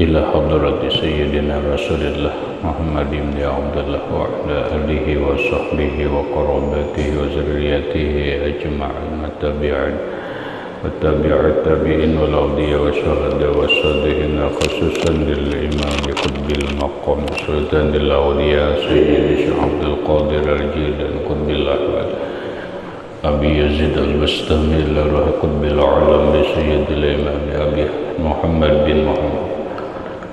إلى حضرة سيدنا رسول الله محمد بن عبد الله وعلى آله وصحبه وقرابته وذريته أجمعين وتابع التابعين والأولياء والشهداء والصالحين خصوصا للإمام قطب المقام سلطان الأولياء سيد الشيخ عبد القادر الجيلاني قطب الأحوال أبي يزيد البستامي إلى روح قطب العالم سيد الإمام أبي محمد بن محمد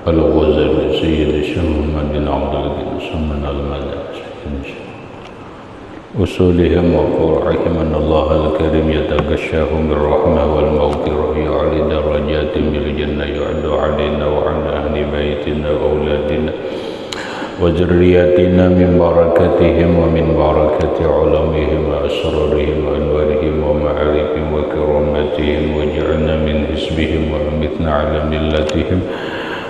الغزالي سيد الشيخ محمد بن عبد القادر سمن المدى أصولهم وفروعهم أن الله الكريم يتغشاهم بالرحمة والمغفرة يعلي درجات بالجنة يعد علينا وعلى أهل بيتنا وأولادنا وذرياتنا من بركتهم ومن بركة علمهم وأسرارهم وأنوارهم ومعارفهم وكراماتهم واجعلنا من حزبهم وأمتنا على ملتهم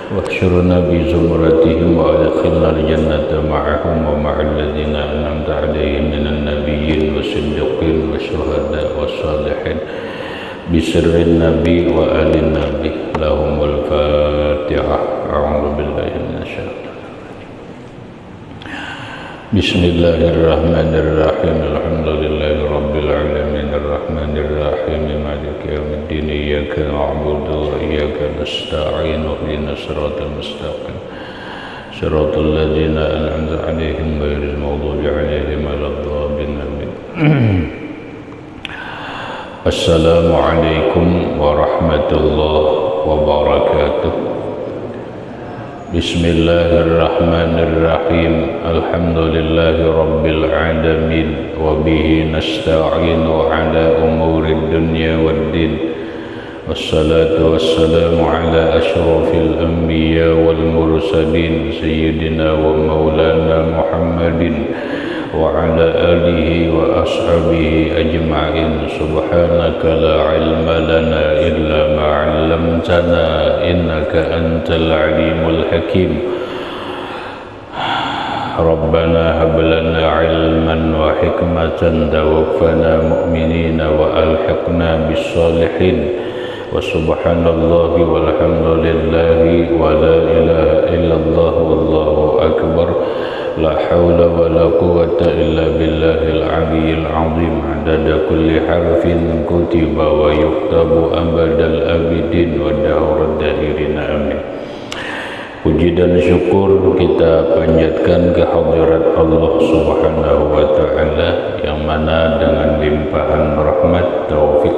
واحشرنا بزمرتهم وادخلنا الجنة معهم ومع الذين أنعمت عليهم من النبيين والصديقين والشهداء والصالحين بسر النبي وآل النبي لهم الفاتحة. أعوذ بالله من الشيطان. بسم الله الرحمن الرحيم. الحمد لله رب العالمين الرحمن الرحيم مالك يوم الدين إياك نعبد وإياك نستعين اهدنا الصراط المستقيم صراط الذين أنعمت عليهم غير المغضوب عليهم ولا الضالين آمين. السلام عليكم ورحمة الله وبركاته. بسم الله الرحمن الرحيم. الحمد لله رب العالمين وبه نستعين على أمور الدنيا والدين والصلاة والسلام على أشرف الأنبياء والمرسلين سيدنا ومولانا محمد وعلى آله وأصحابه أجمعين. سبحانك لا علم لنا إلا ما علمتنا إنك أنت العليم الحكيم. ربنا هب لنا علما وحكمة توفنا مؤمنين وألحقنا بالصالحين. وسبحان الله والحمد لله ولا إله إلا الله والله أكبر. لا حول ولا قوة إلا بالله العلي العظيم. عدد كل حرف كتب ويكتب أبد الآبدين ودهر الداهرين آمين. Puji dan syukur kita panjatkan kehadirat Allah Subhanahu wa Ta'ala yang mana dengan limpahan rahmat, taufik,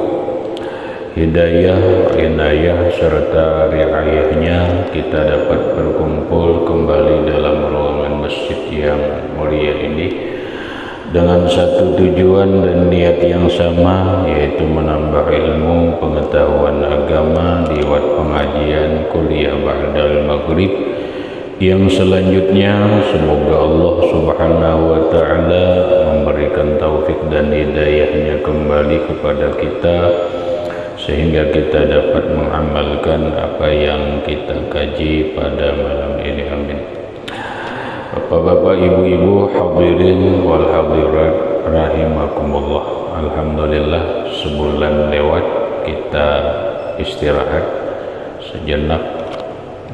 hidayah, inayah serta riayahnya kita dapat berkumpul kembali dalam ruangan masjid yang mulia ini dengan satu tujuan dan niat yang sama, yaitu menambah ilmu pengetahuan agama lewat pengajian kuliah ba'dal maghrib yang selanjutnya semoga Allah Subhanahu wa Ta'ala memberikan taufik dan hidayahnya kembali kepada kita sehingga kita dapat mengamalkan apa yang kita kaji pada malam ini. Amin. Bapak-bapak, ibu-ibu, hadirin wal hadirat rahimakumullah. Alhamdulillah sebulan lewat kita istirahat sejenak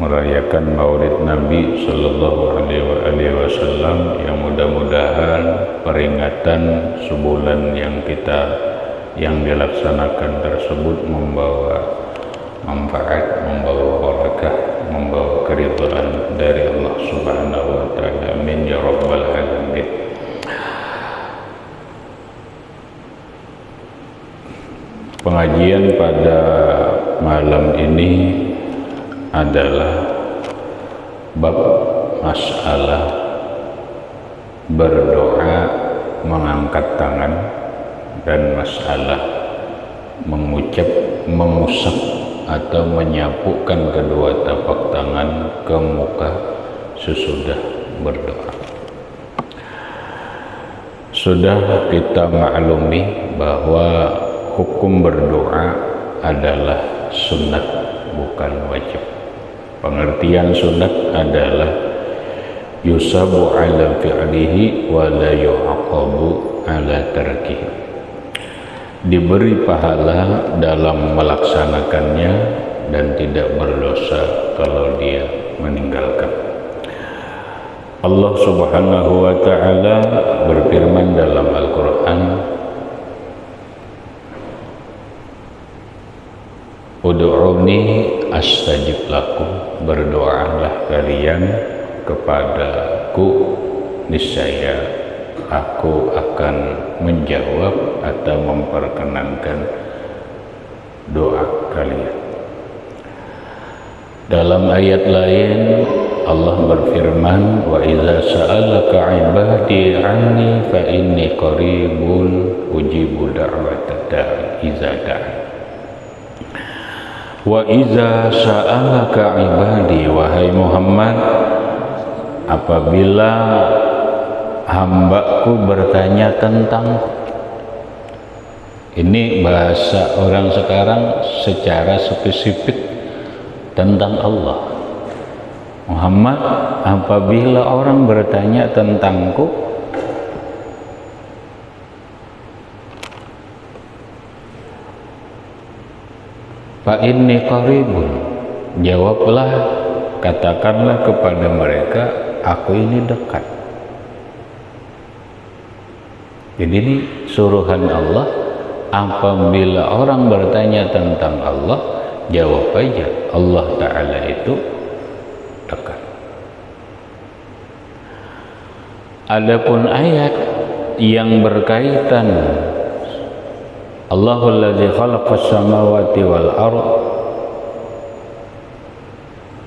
merayakan Maulid Nabi sallallahu alaihi wasallam yang mudah-mudahan peringatan sebulan yang dilaksanakan tersebut membawa manfaat, membawa barakah, membawa keridhaan dari Allah Subhanahu wa Ta'ala. Amin ya rabbal alamin. Pengajian pada malam ini adalah bab masalah berdoa, mengangkat tangan, dan masalah mengucap, mengusap atau menyapukan kedua tapak tangan ke muka sesudah berdoa. Sudah kita maklumi bahwa hukum berdoa adalah sunnat, bukan wajib. Pengertian sunnat adalah yusabu ala fi'lihi wa la yu'aqabu ala tarkihi, diberi pahala dalam melaksanakannya dan tidak berdosa kalau dia meninggalkan. Allah Subhanahu wa ta'ala berfirman dalam Al-Quran, Ud'uni astajib lakum, berdoalah kalian kepadaku, niscaya aku akan menjawab atau memperkenankan doa kalian. Dalam ayat lain Allah berfirman, wa idza sa'alaka 'ibadi 'anni fa inni qaribun ujibu da'watad da'i idza da'a. Wa idza sa'alaka 'ibadi, wahai Muhammad, apabila hambaku bertanya tentangku. Ini bahasa orang sekarang secara spesifik tentang Allah. Muhammad, apabila orang bertanya tentangku, fa inni qaribun, jawablah, katakanlah kepada mereka, aku ini dekat. Jadi ini suruhan Allah, apabila orang bertanya tentang Allah, jawab aja, Allah Ta'ala itu dekat. Adapun ayat yang berkaitan Allahul ladzi khalaqas samawati wal ardh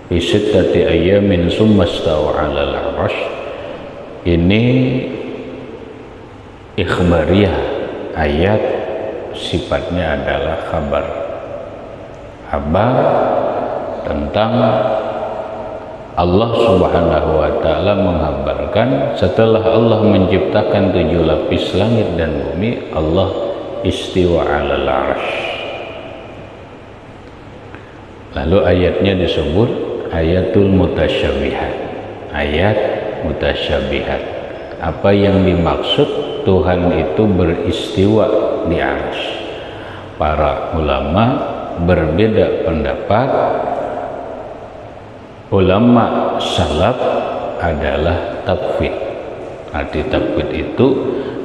fi sittati ayyamin tsumma istawa 'alal 'arsy, ini ikhbariyah, ayat sifatnya adalah kabar tentang Allah Subhanahu wa ta'ala menghabarkan setelah Allah menciptakan 7 lapis langit dan bumi, Allah istiwa 'alal 'arsy. Lalu ayatnya disebut ayatul mutasyabihat, ayat mutasyabihat. Apa yang dimaksud Tuhan itu beristiwa di 'arsy? Para ulama berbeda pendapat. Ulama salaf adalah tafwid. Arti tafwid itu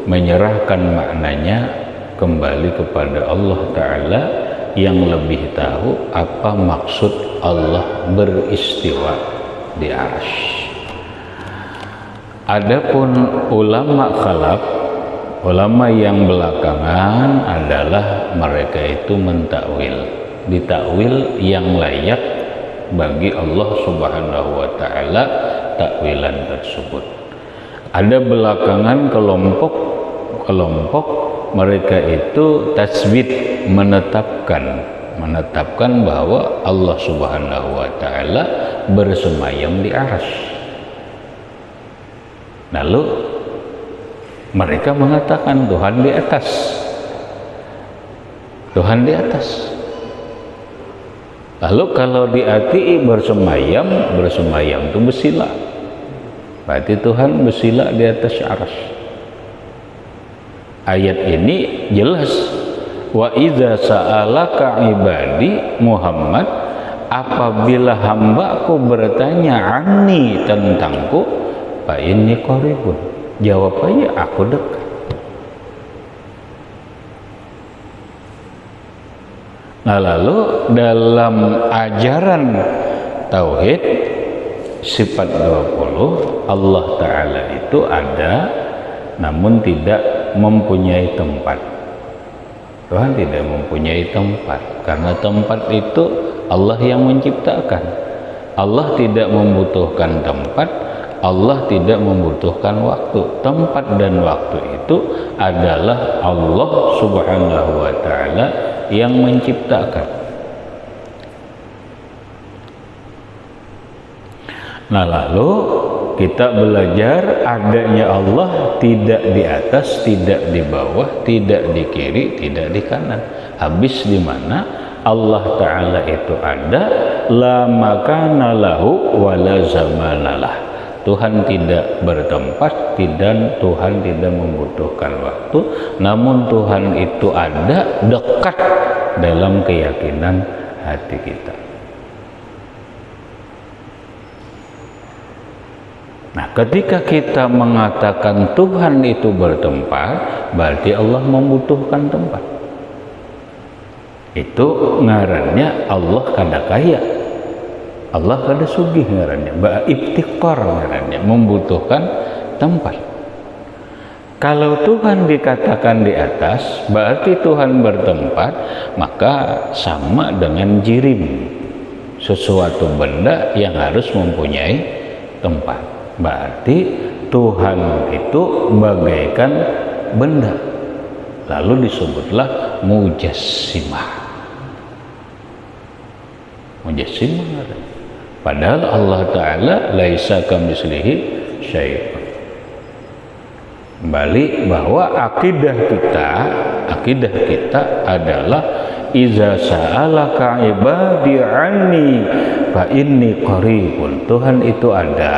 menyerahkan maknanya kembali kepada Allah Ta'ala yang lebih tahu apa maksud Allah beristiwa di 'arsy. Adapun ulama khalaf, ulama yang belakangan, adalah mereka itu mentakwil, ditakwil yang layak bagi Allah Subhanahu wa ta'ala takwilan tersebut. Ada belakangan kelompok mereka itu tasbit, menetapkan bahwa Allah Subhanahu wa ta'ala bersemayam di 'arsy. Lalu mereka mengatakan Tuhan di atas. Tuhan di atas. Lalu kalau di hati bersemayam itu bersila. Berarti Tuhan bersila di atas 'arsy. Ayat ini jelas, wa idza sa'alaka ibadi, Muhammad, apabila hambaku bertanya anni, tentangku, fa inni qaribun, jawab aja, aku dekat. Nah, lalu dalam ajaran tauhid sifat 20, Allah Ta'ala itu ada namun tidak mempunyai tempat. Tuhan tidak mempunyai tempat, karena tempat itu Allah yang menciptakan. Allah tidak membutuhkan tempat, Allah tidak membutuhkan waktu. Tempat dan waktu itu adalah Allah Subhanahu wa ta'ala yang menciptakan. Nah, lalu kita belajar adanya Allah tidak di atas, tidak di bawah, tidak di kiri, tidak di kanan. Habis di mana Allah Ta'ala itu ada, la makana lahu wa la zamanalah. Tuhan tidak bertempat dan Tuhan tidak membutuhkan waktu, namun Tuhan itu ada, dekat dalam keyakinan hati kita. Nah, ketika kita mengatakan Tuhan itu bertempat, berarti Allah membutuhkan tempat. Itu ngarannya Allah kada kaya, Allah kada sugih ngarannya, iftiqar ngarannya, membutuhkan tempat. Kalau Tuhan dikatakan di atas, berarti Tuhan bertempat, maka sama dengan jirim, sesuatu benda yang harus mempunyai tempat. Berarti Tuhan itu bagaikan benda, lalu disebutlah mujassimah. Mujassimah, padahal Allah Ta'ala laisa kamitslihi syai'un. Balik bahwa akidah kita adalah iza sa'alaka ibadi anni fa inni qaribun. Tuhan itu ada,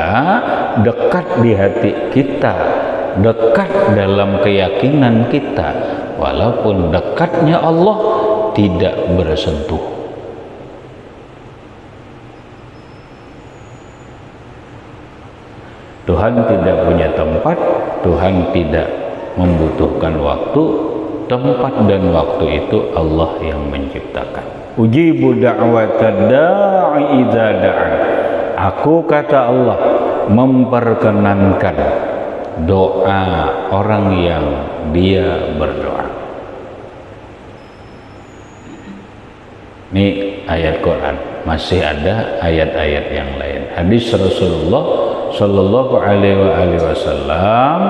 dekat di hati kita, dekat dalam keyakinan kita, walaupun dekatnya Allah tidak bersentuh. Tuhan tidak punya tempat, Tuhan tidak membutuhkan waktu. Tempat dan waktu itu Allah yang menciptakan. Ujibu da'watad da'i idza da'an. Aku, kata Allah, memperkenankan doa orang yang dia berdoa. Ini ayat Quran. Masih ada ayat-ayat yang lain. Hadis Rasulullah Sallallahu alaihi wasallam,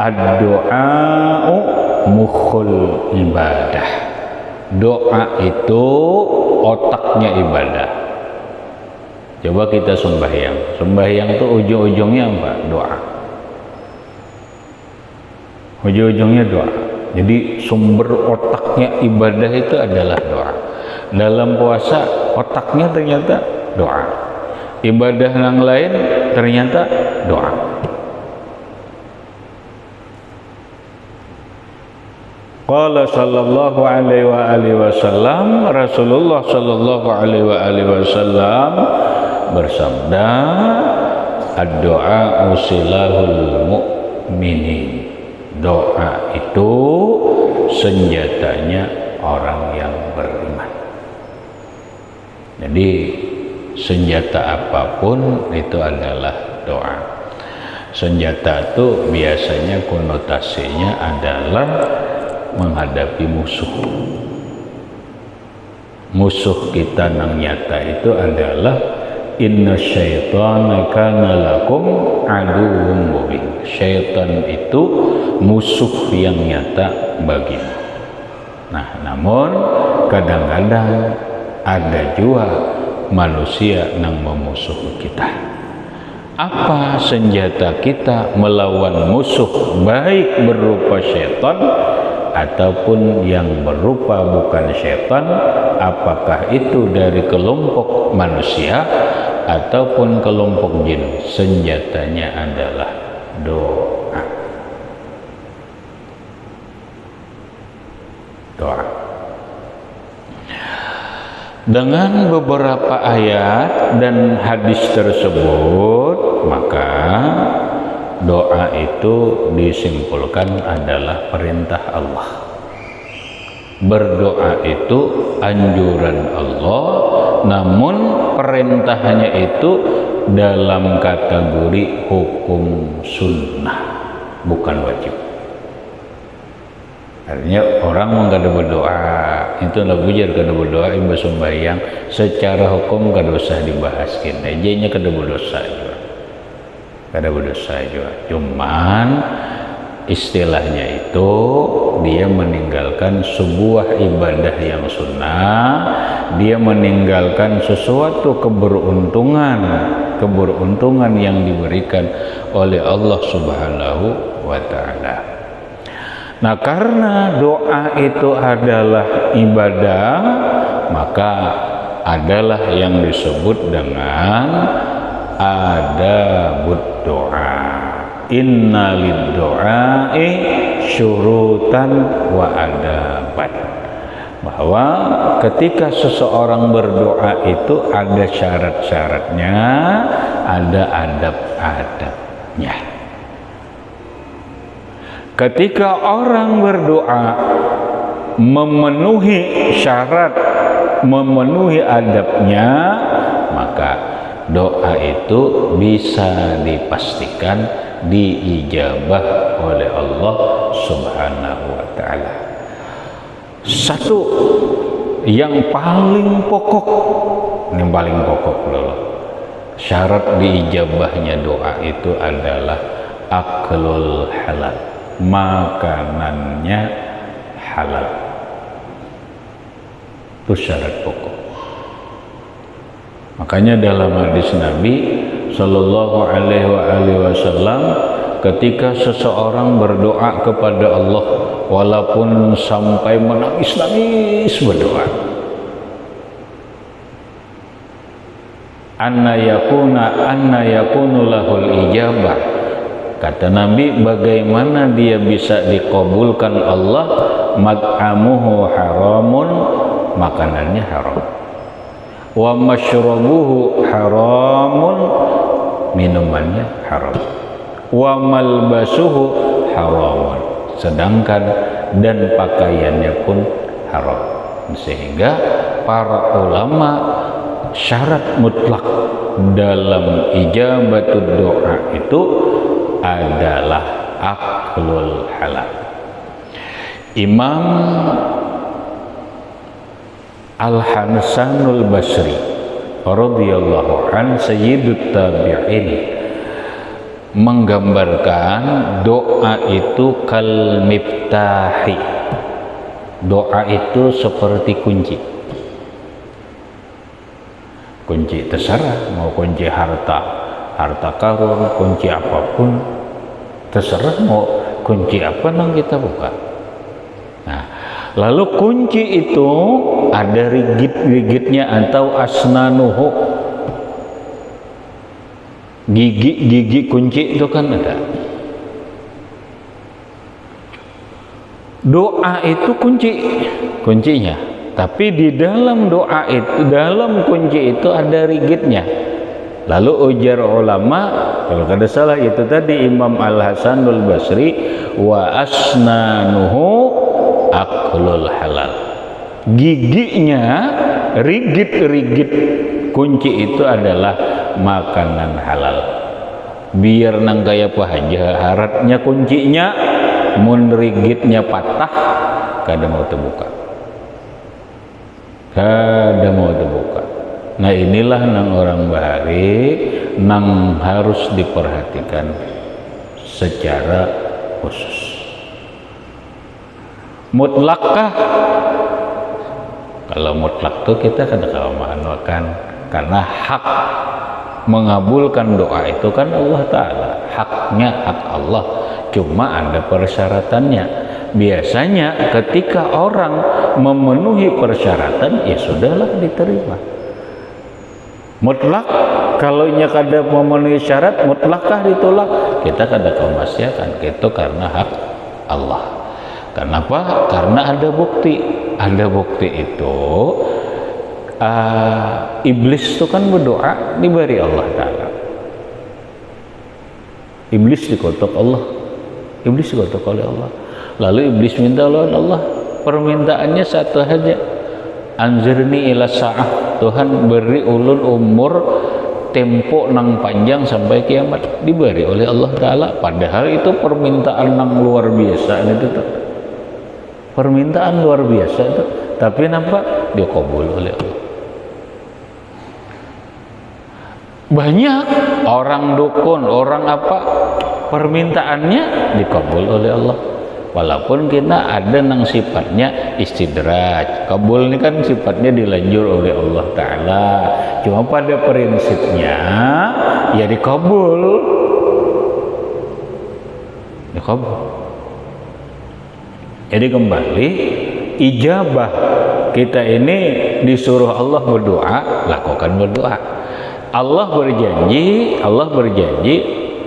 ad-du'a'u mukhul ibadah. Doa itu otaknya ibadah. Coba kita sembahyang. Sembahyang itu ujung-ujungnya apa? Doa. Ujung-ujungnya doa. Jadi sumber otaknya ibadah itu adalah doa. Dalam puasa otaknya ternyata doa. Ibadah yang lain ternyata doa. Qala sallallahu alaihi wasallam, Rasulullah sallallahu alaihi wasallam bersabda, ad-du'a usilahul mu'minin. Doa itu senjatanya orang yang beriman. Jadi senjata apapun itu adalah doa. Senjata itu biasanya konotasinya adalah menghadapi musuh. Musuh kita yang nyata itu adalah inna syaitana kana lakum aduwwum mubin. Syaitan itu musuh yang nyata bagimu. Nah, namun kadang-kadang ada juga manusia yang memusuhi kita. Apa senjata kita melawan musuh, baik berupa syaitan ataupun yang berupa bukan syaitan, apakah itu dari kelompok manusia ataupun kelompok jin? Senjatanya adalah doa. Doa. Dengan beberapa ayat dan hadis tersebut, maka doa itu disimpulkan adalah perintah Allah. Berdoa itu anjuran Allah, namun perintahnya itu dalam kategori hukum sunnah, bukan wajib. Artinya orang kada berdoa itu lah bujar kada berdoa ibu sembahyang secara hukum kada usah dibahas kini, jadinya kada berdosa juga. kada berdosa juga. Cuman istilahnya itu dia meninggalkan sebuah ibadah yang sunnah, dia meninggalkan sesuatu keberuntungan yang diberikan oleh Allah Subhanahu wa ta'ala. Nah, karena doa itu adalah ibadah, maka adalah yang disebut dengan adabud doa. Inna lid-du'ai syurutan wa adaban. Bahwa ketika seseorang berdoa itu ada syarat-syaratnya, ada adab-adabnya. Ketika orang berdoa memenuhi syarat, memenuhi adabnya, maka doa itu bisa dipastikan diijabah oleh Allah Subhanahu wa ta'ala. Satu yang paling pokok, ini paling pokok loh, syarat diijabahnya doa itu adalah aklul halal, makanannya halal. Itu syarat pokok. Makanya dalam hadis Nabi Sallallahu Alaihi Wasallam, ketika seseorang berdoa kepada Allah, walaupun sampai menangis-nangis berdoa, anna yakunu lahul ijabah, kata Nabi, bagaimana dia bisa dikabulkan Allah? Mat'amuhu haramun, makanannya haram, wa masyrabuhu haramun, minumannya haram, wa malbasuhu haramun, sedangkan dan pakaiannya pun haram. Sehingga para ulama syarat mutlak dalam ijabatud doa itu adalah aklul halal. Imam Al-Hasanul Basri radhiyallahu an, sayyidut tabi'in, menggambarkan doa itu kal miftahi. Doa itu seperti kunci. Kunci terserah, mau kunci harta karun, kunci apapun terserah, mau kunci apa yang kita buka. Nah, lalu kunci itu ada rigit-rigitnya atau asnanuhu, gigi kunci itu kan ada. Doa itu kuncinya, tapi di dalam doa itu, dalam kunci itu ada rigitnya. Lalu ujar ulama, kalau kada salah itu tadi Imam Al-Hasanul Basri, wa asnanuhu aklul halal. Giginya, rigit kunci itu adalah makanan halal. Biar nang kaya apa aja haratnya kuncinya, mun rigitnya patah, kada mau terbuka. Nah, inilah nang orang bahari nang harus diperhatikan secara khusus. Mutlakkah? Kalau mutlak tuh kita kada manukan, karena hak mengabulkan doa itu kan Allah Ta'ala, haknya hak Allah, cuma ada persyaratannya. Biasanya ketika orang memenuhi persyaratan, ya sudahlah, diterima. Mutlak, kalau nya kada memenuhi syarat, mutlakkah ditolak? Kita kada kemaksiatan, itu karena hak Allah. Kenapa? Karena ada bukti. Ada bukti itu, iblis itu kan berdoa diberi Allah Ta'ala. Iblis dikutuk Allah, iblis dikutuk oleh Allah. Lalu iblis minta oleh Allah, permintaannya satu saja, anzirni ila sa'ah, Tuhan beri ulun umur tempo nang panjang sampai kiamat. Diberi oleh Allah Ta'ala, padahal itu permintaan nang luar biasa itu tuh. Permintaan luar biasa itu, tapi nampak dikabul oleh Allah. Banyak orang dukun, orang apa, permintaannya dikabul oleh Allah. Walaupun kita ada nang sifatnya istidraj. Kabul ini kan sifatnya dilanjur oleh Allah Ta'ala. Cuma pada prinsipnya ya dikabul. Dikabul. Jadi kembali, ijabah kita ini disuruh Allah berdoa, lakukan berdoa. Allah berjanji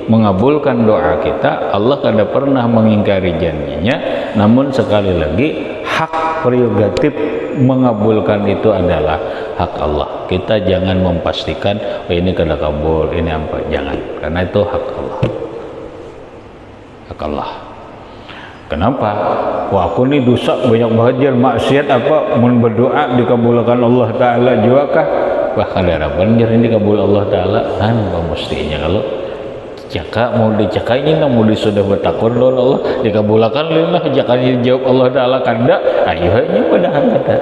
mengabulkan doa kita. Allah tidak pernah mengingkari janjinya. Namun sekali lagi, hak prerogatif mengabulkan itu adalah hak Allah. Kita jangan memastikan oh ini kena kabul, ini apa, jangan, karena itu hak Allah. Hak Allah. Kenapa? Wah, aku ini dosa banyak banget maksiat apa, mun berdoa dikabulkan Allah Ta'ala juga kah? Wah, ada harapan ini dikabul Allah Ta'ala kan mestinya. Kalau jaka mau dicakainya nggak mau disudah bertakun loh Allah dikabulkan lillah, jaka dijawab Allah Ta'ala kanda ayonya padahal kata.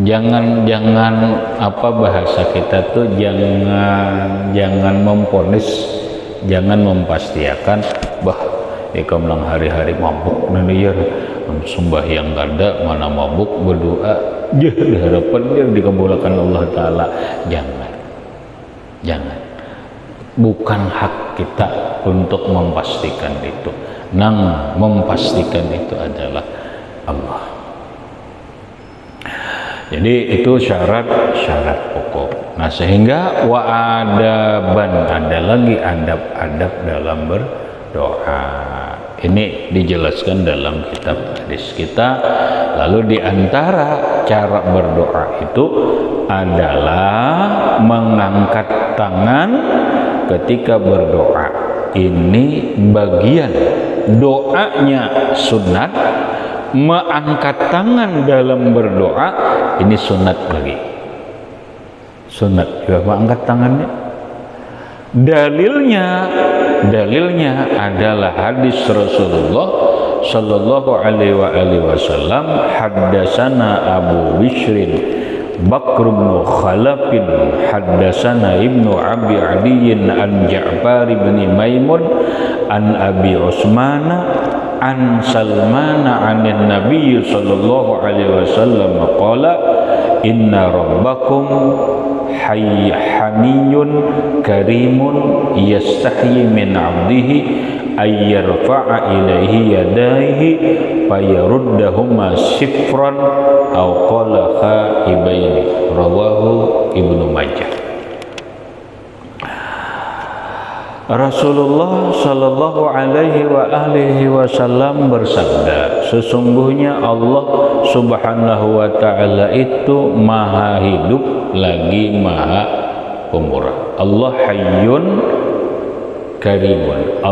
Jangan apa bahasa kita tuh, jangan memponis, jangan mempastikan bah ikamelang hari-hari mabuk nanian sembahyang kada mana mabuk berdoa ya harapan dia dikabulkan Allah Ta'ala. Jangan, bukan hak kita untuk memastikan itu. Nang memastikan itu adalah Allah. Jadi itu syarat pokok. Nah, sehingga wa'adaban, ada lagi adab-adab dalam berdoa. Ini dijelaskan dalam kitab hadis kita. Lalu diantara cara berdoa itu adalah mengangkat tangan ketika berdoa. Ini bagian doanya sunat. Mengangkat tangan dalam berdoa ini sunat lagi. Sunat juga mengangkat tangannya. Dalilnya adalah hadis Rasulullah sallallahu alaihi wasallam, haddatsana Abu Bishrin Bakr bin Khalafin haddatsana Ibnu Abi Adiyin an Ja'far bin Maimun an Abi Utsmana an Salmana anin Nabi sallallahu alaihi wasallam qala inna rabbakum haniyun karimun yastahyi min 'abdihi ay yarfa'a ilaihi yadayhi fayaruddahuma sifran aw qala khaibaini, rawahu Ibnu Majah. Rasulullah sallallahu alaihi wasallam bersabda, sesungguhnya Allah subhanahu wa ta'ala itu maha hidup lagi maha pemurah. Allah hayyun karimun.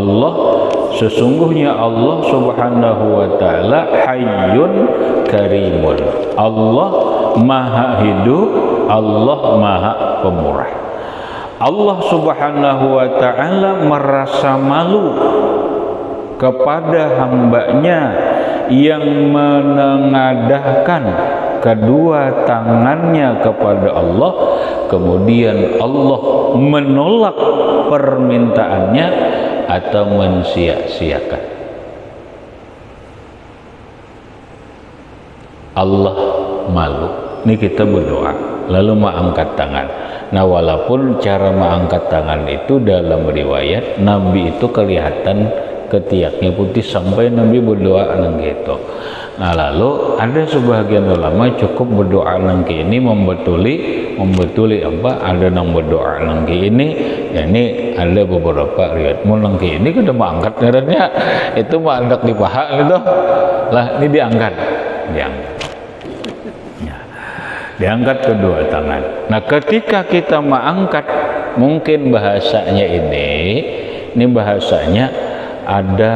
Sesungguhnya Allah subhanahu wa ta'ala hayyun karimun. Allah maha hidup, Allah maha pemurah. Allah subhanahu wa ta'ala merasa malu kepada hambanya yang menengadahkan kedua tangannya kepada Allah, kemudian Allah menolak permintaannya atau mensia-siakan. Allah malu. Ini kita berdoa lalu mengangkat tangan. Nah, walaupun cara mengangkat tangan itu dalam riwayat Nabi itu kelihatan ketiaknya putih sampai Nabi berdoa nang gitu. Nah, lalu ada sebagian ulama cukup berdoa nang ini membetuli apa ada nang berdoa nang ini. Ya, ini ada beberapa riwayat nang ini kada mengangkat ngarannya itu mengangkat di paha gitu. Lah ini diangkat. Diangkat kedua tangan. Nah, ketika kita mengangkat, mungkin bahasanya ini bahasanya ada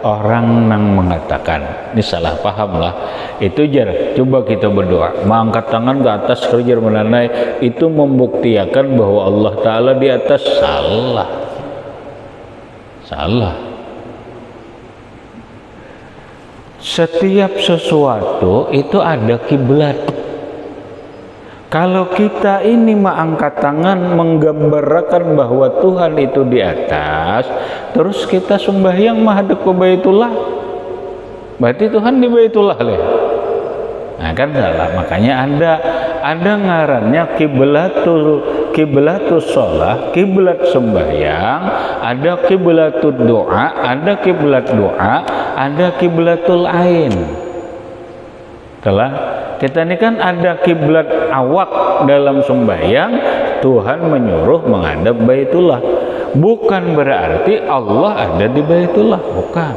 orang yang mengatakan, ini salah paham lah, itu jar, coba kita berdoa, mengangkat tangan ke atas kerja menandai, itu membuktikan bahwa Allah Ta'ala di atas. Salah. Setiap sesuatu itu ada kiblat. Kalau kita ini mengangkat tangan menggambarkan bahwa Tuhan itu di atas, terus kita sembahyang menghadap ke Baitullah, berarti Tuhan di Baitullah leh. Nah kan salah. Makanya ada ngarannya kiblatus sholah, kiblat sembahyang, ada kiblatud doa, ada kiblat doa, ada kiblatul ain. Telah kita ini kan ada kiblat awak dalam sembahyang, Tuhan menyuruh menghadap Baitullah. Bukan berarti Allah ada di Baitullah, bukan.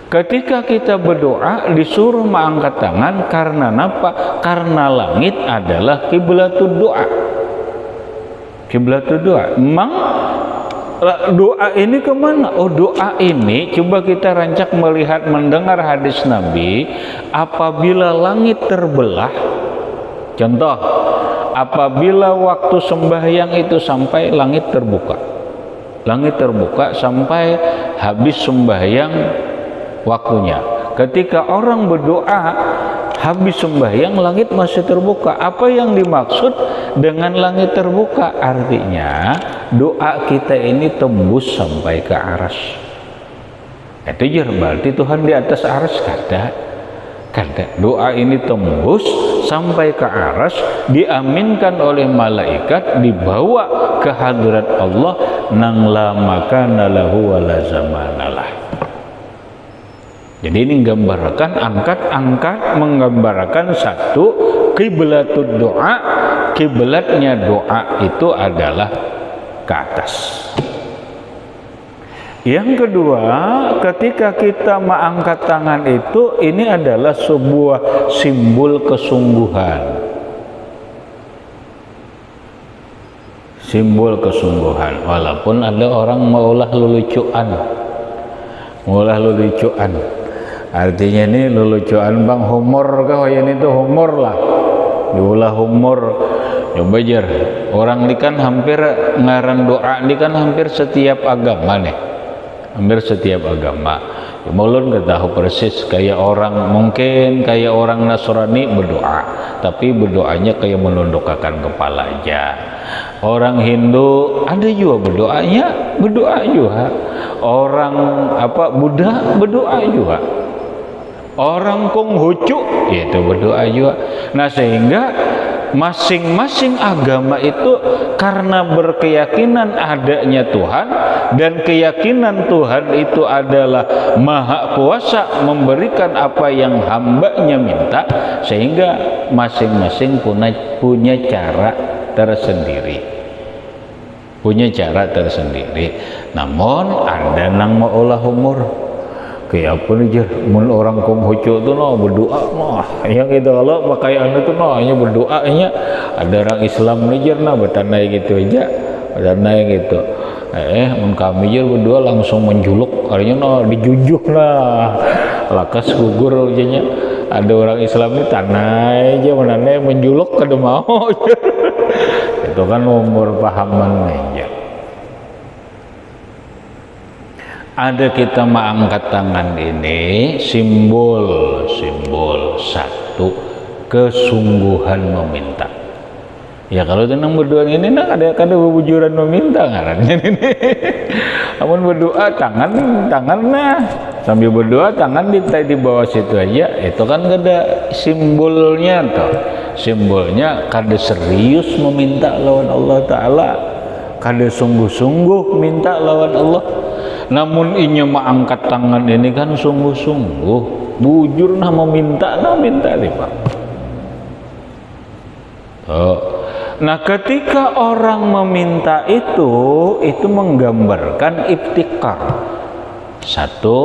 Ketika kita berdoa disuruh mengangkat tangan karena apa? Karena langit adalah kiblatud doa. Kiblatud doa. Memang doa ini kemana? Oh, doa ini coba kita rancak melihat mendengar hadis Nabi. Apabila langit terbelah, contoh, apabila waktu sembahyang itu sampai langit terbuka sampai habis sembahyang waktunya. Ketika orang berdoa habis sembahyang langit masih terbuka. Apa yang dimaksud dengan langit terbuka? Artinya doa kita ini tembus sampai ke arsy. Itu berarti Tuhan di atas arsy kada. Doa ini tembus sampai ke arsy, diaminkan oleh malaikat, dibawa ke hadirat Allah, nang la makana lahu wa la zamanalah. Jadi ini menggambarkan angkat menggambarkan satu kiblatud doa, kiblatnya doa itu adalah ke atas. Yang kedua, ketika kita mengangkat tangan itu, ini adalah sebuah simbol kesungguhan. Simbol kesungguhan. Walaupun ada orang maulah lelucuan. Artinya ini lelucuan bang, humor kah? Ini tuh humor lah. Diulah humor. Coba jar. Orang ini kan hampir ngaran doa ini kan hampir setiap agama nih. Hampir setiap agama. Mulun nggak tahu persis kayak orang, mungkin kayak orang Nasrani berdoa, tapi berdoanya kayak menundukkan kepala aja. Orang Hindu ada juga berdoa juga. Orang Buddha berdoa juga. Orang Konghucu itu berdoa juga. Nah sehingga masing-masing agama itu karena berkeyakinan adanya Tuhan dan keyakinan Tuhan itu adalah maha kuasa memberikan apa yang hambanya minta, sehingga masing-masing punya cara tersendiri. Namun ada nang maulah umur kayak apa nih jar, mun orang Konghucu tuh berdoa yang itu kalau pakai anu tuh hanya berdoanya. Ada orang Islam nih jar bertandai gitu aja, gitu. Mun kami jar berdoa langsung menjuluk, artinya dijujuh lah, lakas gugur aja. Ada orang Islam nih tanai aja menanai menjuluk kada mau. Itu kan umur pahaman aja. Ada kita mengangkat tangan ini simbol satu kesungguhan meminta. Ya kalau tenang berdoa ini ada bujuran meminta ngarannya ini. Namun berdoa tangan sambil berdoa tangan di bawah situ aja, itu kan ada simbolnya toh. Simbolnya kada serius meminta lawan Allah Ta'ala, kada sungguh-sungguh minta lawan Allah. Namun inya mengangkat tangan ini kan sungguh-sungguh, bujur meminta nih Pak. Nah ketika orang meminta itu menggambarkan iftikar. Satu,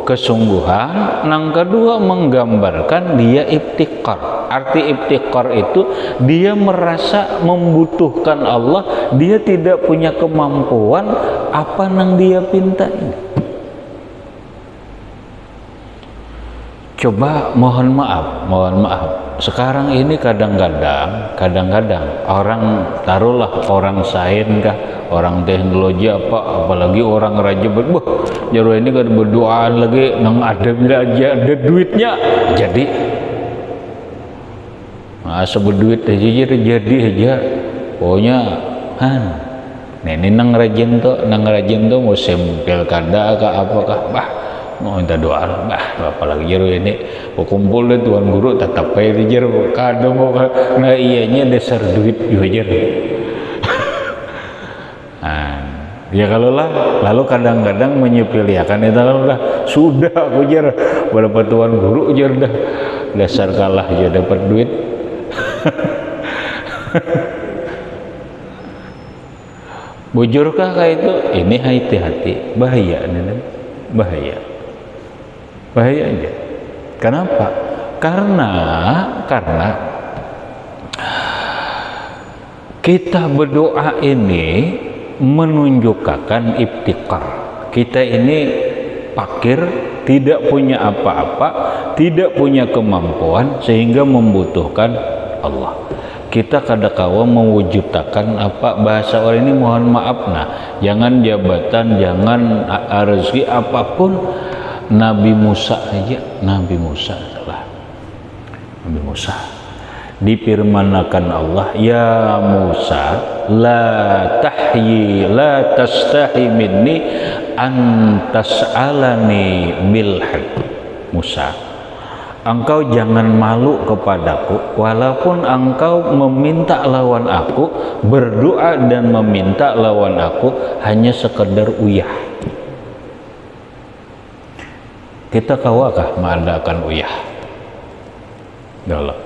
kesungguhan. Yang kedua, menggambarkan dia iftikar. Arti iftikar itu dia merasa membutuhkan Allah, dia tidak punya kemampuan apa yang dia pinta ini. Coba mohon maaf. Sekarang ini kadang-kadang orang, taruhlah orang sains kah, orang teknologi apalagi orang raja jaru ini kan berdoaan lagi nang ada bila aja ada duitnya jadi. sebut duit aja jadi aja pokoknya nang rajin tuh musim pilkada ke apakah bah mau minta doa bah apalagi jero ini kumpul deh tuan guru tetap pay di jero kado mau nah ianya dasar duit juga jero. Ya kalau lah lalu kadang-kadang menyepelekan itu lah sudah aku jero berapa tuan guru jero dah dasar kalah aja dapat duit. Bujurkah kayak itu? Ini hati-hati, bahaya nih, bahaya aja. Kenapa? Karena kita berdoa ini menunjukkan iftikar. Kita ini fakir, tidak punya apa-apa, tidak punya kemampuan sehingga membutuhkan Allah. Kita kadang-kala mewujudkan apa bahasa orang ini mohon maaf jangan jabatan, jangan rezeki apapun. Nabi Musa difirmankan Allah, ya Musa la tastahi minni an tas'alani bil haqq. Musa, engkau jangan malu kepadaku walaupun engkau meminta lawan aku, berdoa dan meminta lawan aku hanya sekedar uyah. Kita kawakah mengadakan uyah?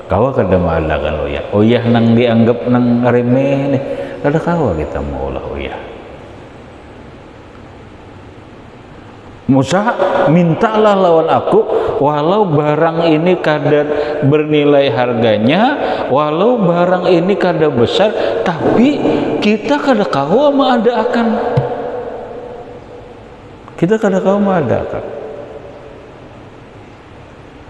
Kawa kada mengadakan uyah. Uyah nang dianggap nang remeh nih. Kada kawa kita mau ulah uyah. Musa, mintalah lawan aku walau barang ini kadar bernilai harganya, walau barang ini kadar besar, tapi kita kada kawa mengadakan.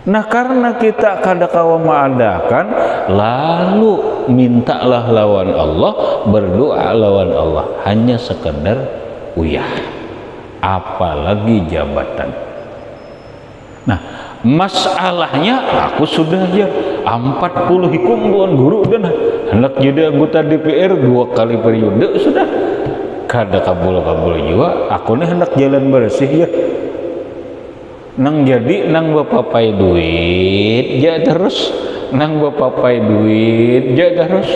Nah karena kita kada kawa mengadakan, lalu mintalah lawan Allah, berdoa lawan Allah, hanya sekedar uyah, apalagi jabatan. Nah masalahnya aku sudah aja 40 hikum tuan guru dan hendak jadi anggota DPR 2 kali periode sudah kada kabul juga aku nih hendak jalan bersih ya nang jadi nang bapapai duit ja terus nang bapapai duit ja terus.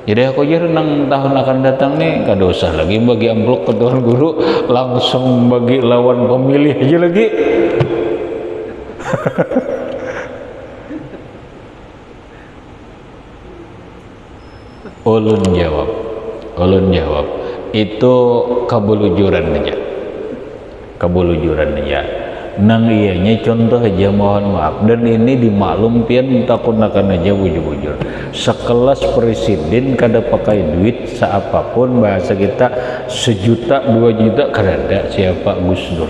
Jadi aku jadi nang tahun akan datang nih kada usah lagi bagi amplop ke tuan guru, langsung bagi lawan pemilih aja lagi. Ulun jawab itu kabulujuran aja. Nang ianya contoh aja mohon maaf, dan ini dimaklumkan takunakan aja bujur-bujur. Sekelas presiden kada pakai duit seapapun, bahasa kita 1 juta 2 juta kada ada. Siapa? Gus Dur.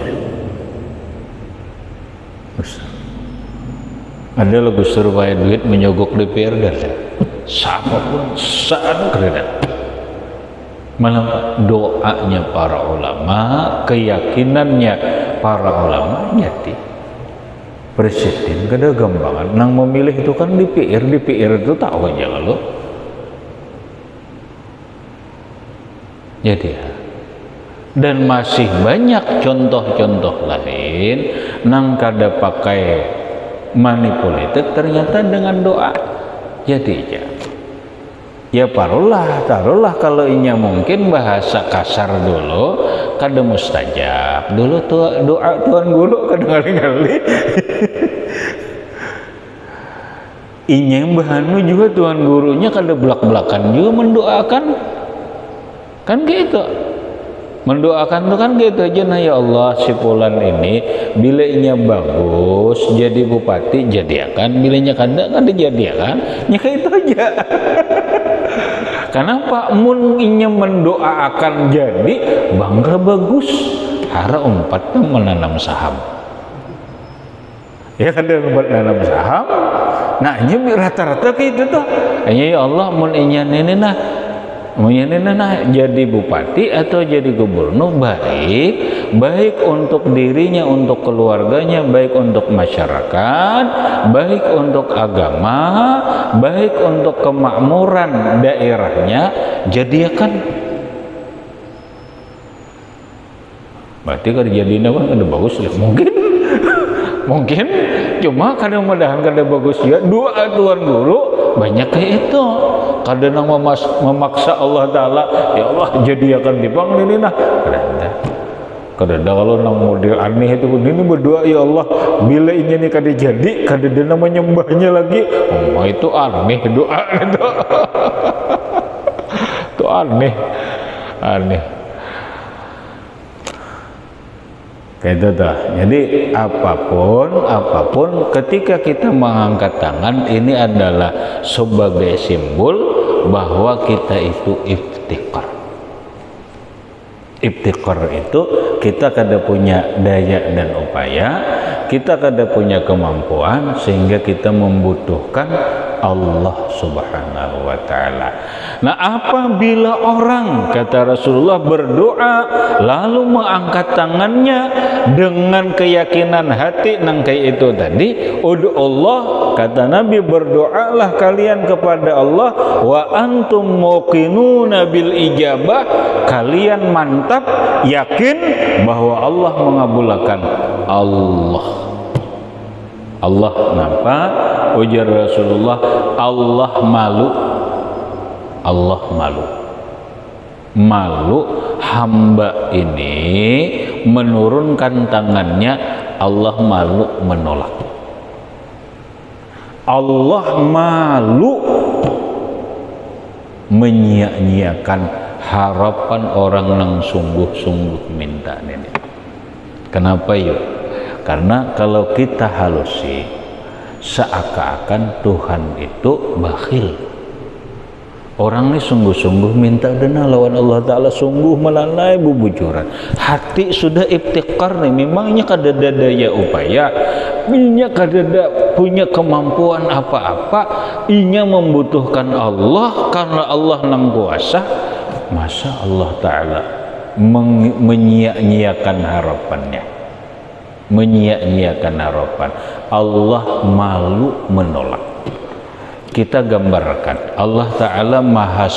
Ada lo Gus Dur pakai duit menyogok DPR ada. Siapapun saat kada ada. Malah doanya para ulama, keyakinannya para ulama nyati presiden kada gampangan nang memilih itu kan DPR itu tahu aja kalau jadi dan masih banyak contoh-contoh lain nang kada pakai manipulated ternyata dengan doa jadi ya taruhlah kalau inya mungkin bahasa kasar dulu kada mustajab dulu doa tuan guru kada kali-kali inya bahanu juga tuan gurunya kada belak-belakan juga mendoakan kan gitu mendoakan tuh kan gitu aja. Nah ya Allah si fulan ini bila inya bagus jadi bupati jadiakan, bilanya kada jadiakan nya itu aja. Kenapa mun inya mendoakan jadi bangga bagus hara umpat menanam saham ya kan menanam saham. Nah inya rata-rata kayak itu tuh ya Allah mun inya ini nah jadi bupati atau jadi gubernur baik baik untuk dirinya, untuk keluarganya, baik untuk masyarakat, baik untuk agama, baik untuk kemakmuran daerahnya, jadiakan. Berarti kalau jadinya kan ada bagus ya, mungkin cuma kadang-kadang kada bagus ya doa Tuhan Guru banyak kayak itu. Kadang memaksa Allah Ta'ala, ya Allah jadiakan di bang ini nah. Kadang kalau nang model aneh itu ini berdoa, ya Allah bila ini nih kada jadi, kada ada menyembahnya lagi. Oh itu aneh doa itu. Itu aneh. Kayak itu dah. Jadi apapun ketika kita mengangkat tangan ini adalah sebagai simbol bahwa kita itu iftiqar. Iftiqar itu kita kada punya daya dan upaya, kita kada punya kemampuan sehingga kita membutuhkan Allah Subhanahu wa Ta'ala. Nah, apabila orang, kata Rasulullah, berdoa lalu mengangkat tangannya dengan keyakinan hati nang kayak itu tadi, udu Allah, kata Nabi, berdoalah kalian kepada Allah wa antum muqinuna bil ijabah, kalian mantap yakin bahwa Allah mengabulkan. Allah kenapa? Ujar Rasulullah, Allah malu hamba ini menurunkan tangannya, Allah malu menolak. Allah malu menyia-nyiakan harapan orang yang sungguh-sungguh minta ini. Kenapa yuk? Karena kalau kita halusi seakan-akan Tuhan itu bakhil. Orang ini sungguh-sungguh minta dana lawan Allah Ta'ala, sungguh melalai bubujuran. Hati sudah iftiqar nih, memangnya kada daya upaya, inya kada punya kemampuan apa-apa, inya membutuhkan Allah karena Allah nang kuasa. Masa Allah Ta'ala menyia-nyiakan harapannya, menyia-nyiakan harapan. Allah malu menolak. Kita gambarkan Allah Ta'ala maha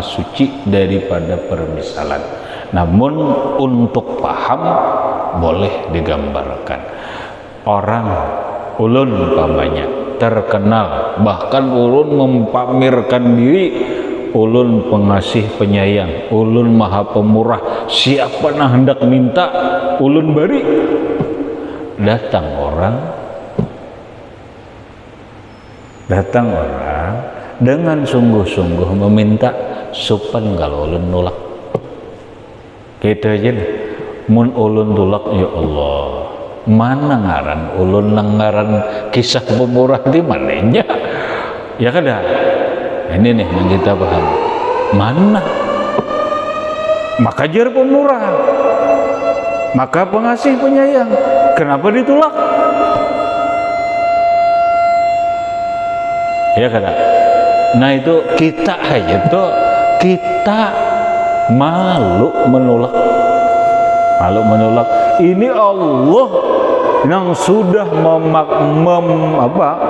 suci daripada permisalan. Namun untuk paham boleh digambarkan. Orang ulun umpamanya terkenal, bahkan ulun mempamerkan diri, ulun pengasih penyayang, ulun maha pemurah, siapa nah hendak minta ulun beri. Datang orang dengan sungguh-sungguh meminta, supan kalau ulun nolak. Kita aja mun ulun tolak, ya Allah, mana ngaran ulun ngaran kisah pemurah di mananya ya kada. Ini nih yang kita paham. Mana maka jar pemurah, maka pengasih penyayang, kenapa ditolak? Ya kada. Nah itu kita aja tuh, kita malu menolak. Ini Allah yang sudah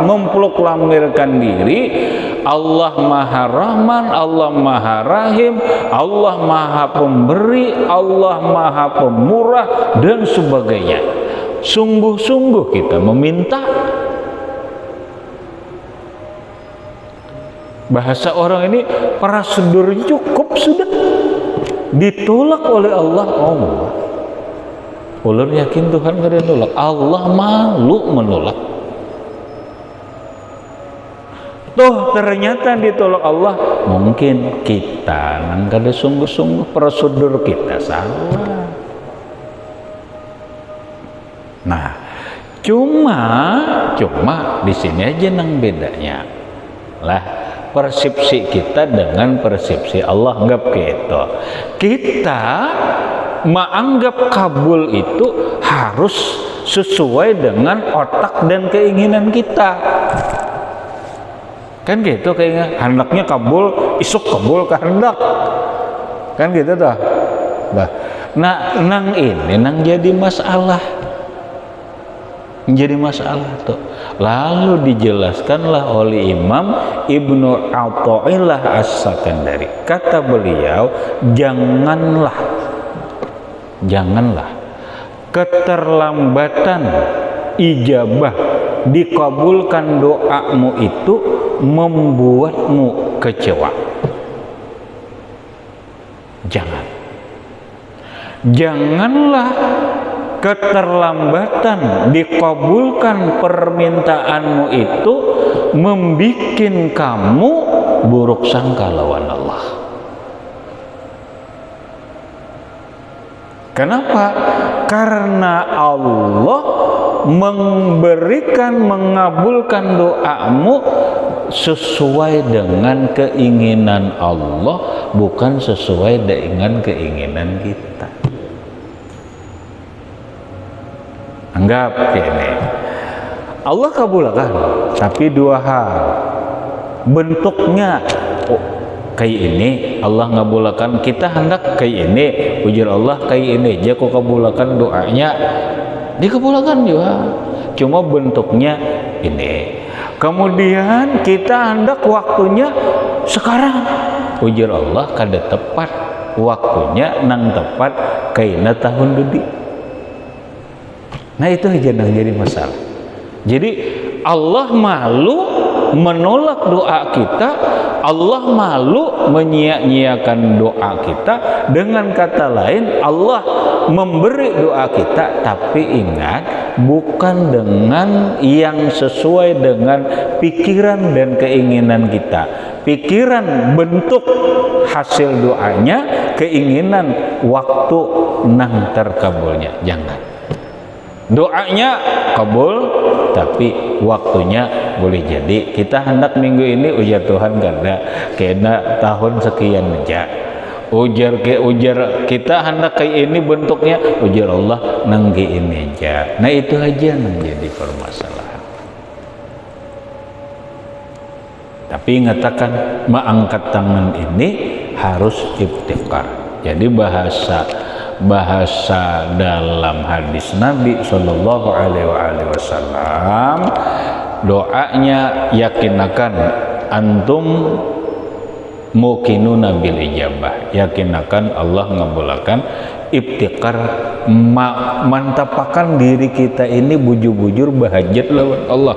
memproklamirkan diri. Allah Maha Rahman, Allah Maha Rahim, Allah Maha Pemberi, Allah Maha Pemurah dan sebagainya. Sungguh-sungguh kita meminta. Bahasa orang ini prosedur cukup sudah ditolak oleh Allah. Ulun yakin Tuhan kada nolak. Allah malu menolak. Toh ternyata ditolak Allah, mungkin kita nang kada sungguh-sungguh, prosedur kita salah. Nah, cuma di sini aja nang bedanya lah. Persepsi kita dengan persepsi Allah. Anggap kita menganggap kabul itu harus sesuai dengan otak dan keinginan kita. Kan gitu, kayaknya hendaknya kabul, isuk kabul kehendak. Kan gitu dah. Nah, Nah, nang ini nang jadi masalah tuh. Lalu dijelaskanlah oleh Imam Ibnu Athaillah As-Sakandari. Kata beliau, janganlah keterlambatan ijabah dikabulkan doamu itu membuatmu kecewa. Janganlah keterlambatan dikabulkan permintaanmu itu membikin kamu buruk sangka lawan Allah. Kenapa? Karena Allah mengabulkan doamu sesuai dengan keinginan Allah, bukan sesuai dengan keinginan kita. Anggap ini Allah kabulkan, tapi dua hal bentuknya. Kayak ini Allah ngabulkan, kita hendak kayak ini, ujar Allah kayak ini aja kok kabulkan doanya, dikabulkan juga, cuma bentuknya ini. Kemudian kita hendak waktunya sekarang, ujar Allah kada tepat waktunya, nang tepat kaina tahun dudi. Nah itu aja yang jadi masalah. Jadi Allah malu menolak doa kita, Allah malu menyia-nyiakan doa kita. Dengan kata lain, Allah memberi doa kita, tapi ingat, bukan dengan yang sesuai dengan pikiran dan keinginan kita. Pikiran bentuk hasil doanya, keinginan waktu nang terkabulnya. Jangan. Doanya kabul, tapi waktunya boleh jadi kita hendak minggu ini ujar Tuhan karena kena tahun sekian aja. Ujar kita hendak kayak ini bentuknya, ujar Allah nanggi ini aja. Nah itu aja yang menjadi permasalahan. Tapi ngatakan mengangkat tangan ini harus iftikar. Jadi bahasa dalam hadis Nabi Shallallahu Alaihi Wasallam, doanya yakinakan antum muqinuna bil ijabah, yakinakan Allah ngabulakan, iftikar mantapakan diri kita ini bujur-bujur bahajat lawan Allah.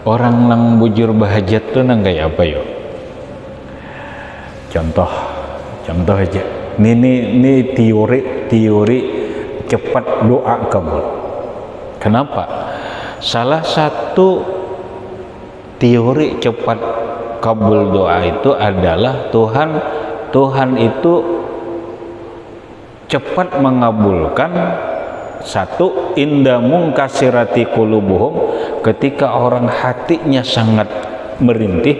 Orang nang bujur bahajat tuh nang kayak apa yo? Contoh aja. Ini teori cepat doa kabul. Kenapa? Salah satu teori cepat kabul doa itu adalah Tuhan itu cepat mengabulkan. Satu, indamung kasirati qulubuhum, ketika orang hatinya sangat merintih.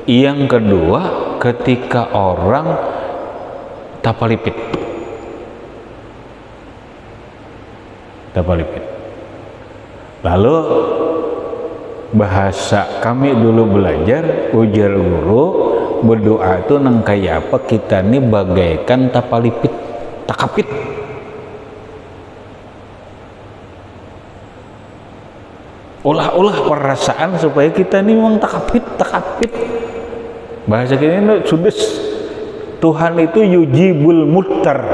Yang kedua, ketika orang tapalipit. Lalu bahasa kami dulu belajar, ujar guru, berdoa itu nang kayak apa, kita ini bagaikan tapalipit, takapit. Olah-olah perasaan supaya kita ini memang takapit. Bahasa kita ini sudah, Tuhan itu yujibul muttar.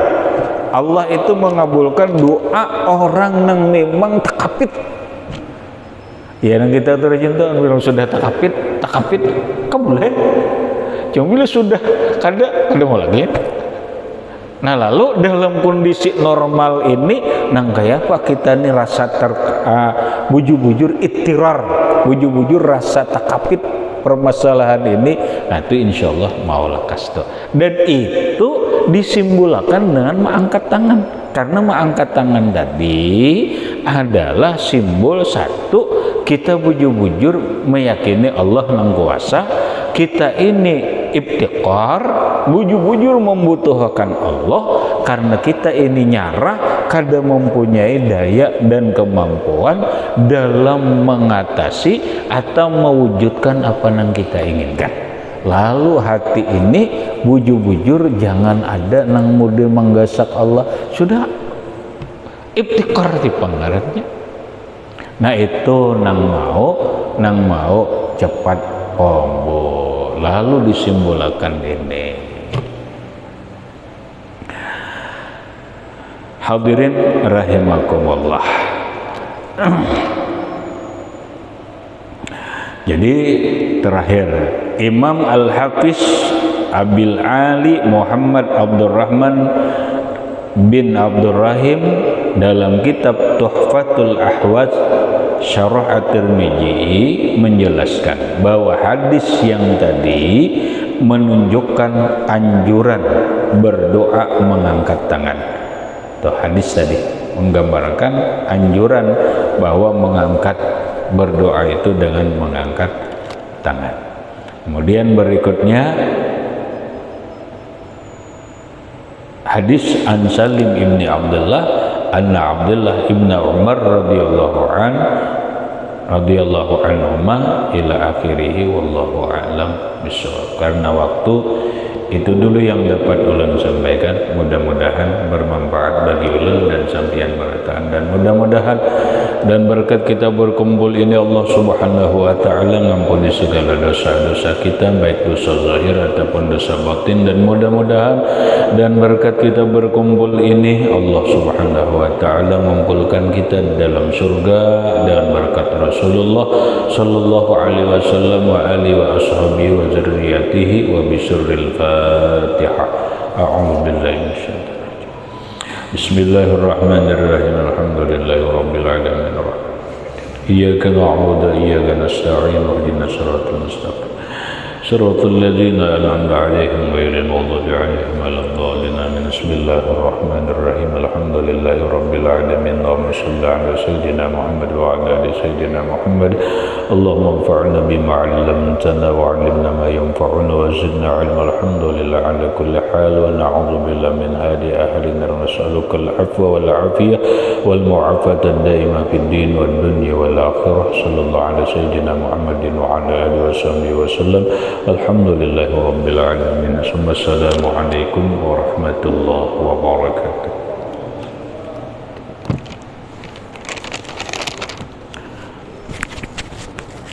Allah itu mengabulkan doa orang yang memang takapit. Ya, yang kita terjun tuh bilang sudah takapit, boleh. Cuma bila sudah kada mau lagi. Nah, lalu dalam kondisi normal ini, nang kayak apa kita nih rasa bujur-bujur ittirar, bujur-bujur rasa takapit permasalahan ini, nah itu insya Allah mau lekas tuh. Dan itu disimbolkan dengan mengangkat tangan, karena mengangkat tangan tadi adalah simbol satu, kita bujur-bujur meyakini Allah yang kuasa, kita ini iftikar, bujur-bujur membutuhkan Allah, karena kita ini nyarah kada mempunyai daya dan kemampuan dalam mengatasi atau mewujudkan apa yang kita inginkan. Lalu hati ini bujur-bujur jangan ada nang mude manggasak Allah, sudah ibtikar di pangarannya. Nah itu nang mau cepat kombo, lalu disimbolkan ini. Hadirin rahimakumullah. Jadi terakhir Imam Al-Hafiz Abil Ali Muhammad Abdurrahman bin Abdurrahim dalam kitab Tuhfatul Ahwaz Syarah At-Tirmidzi menjelaskan bahwa hadis yang tadi menunjukkan anjuran berdoa mengangkat tangan. Tuh, hadis tadi menggambarkan anjuran bahwa mengangkat berdoa itu dengan mengangkat tangan. Kemudian berikutnya hadis an Salim ibni Abdullah anna Abdullah ibn Umar radhiyallahu anhuma ila akhirih wallahu a'lam bishawab. Karena waktu itu dulu yang dapat ulun sampaikan, mudah-mudahan bermanfaat bagi ulun dan sampeyan bertahan, dan mudah-mudahan dan berkat kita berkumpul ini Allah Subhanahu wa taala ngampuni segala dosa-dosa kita, baik dosa zahir ataupun dosa batin, dan mudah-mudahan dan berkat kita berkumpul ini Allah Subhanahu wa taala mengumpulkan kita dalam surga dengan berkat Rasulullah sallallahu alaihi wasallam wa alihi wa ashabihi wa dzurriyyatihi wa bisyurril Fatihah. A'udzu billahi minasyaitonir rajim. Bismillahirrahmanirrahim. Alhamdulillahi rabbil alamin. Iyyaka na'budu wa iyyaka nasta'in. Ihdinas siratal mustaqim. Siratal ladzina an'amta 'alaihim ghairil maghdubi 'alaihim waladdallin. Bismillahirrahmanirrahim. Alhamdulillahi rabbil alamin. Allahumma shalli 'ala sayyidina Muhammad wa 'ala ali sayyidina Muhammad. Allahumma anfa'na bima 'allamtana wa 'allimna ma yanfa'una wa zidna 'ilma. Alhamdulillah 'ala kulli hal wa na'udzu billahi min hadi ahli nar. Nas'aluka al-'afwa wal 'afiyah wal mu'afata ad-daima fid din wad dunya wal akhirah. Sallallahu 'ala sayyidina Muhammadin wa 'ala alihi wa sahbihi wa sallam. Alhamdulillahi rabbil alamin. Assalamualaikum warahmatullahi wabarakatuh.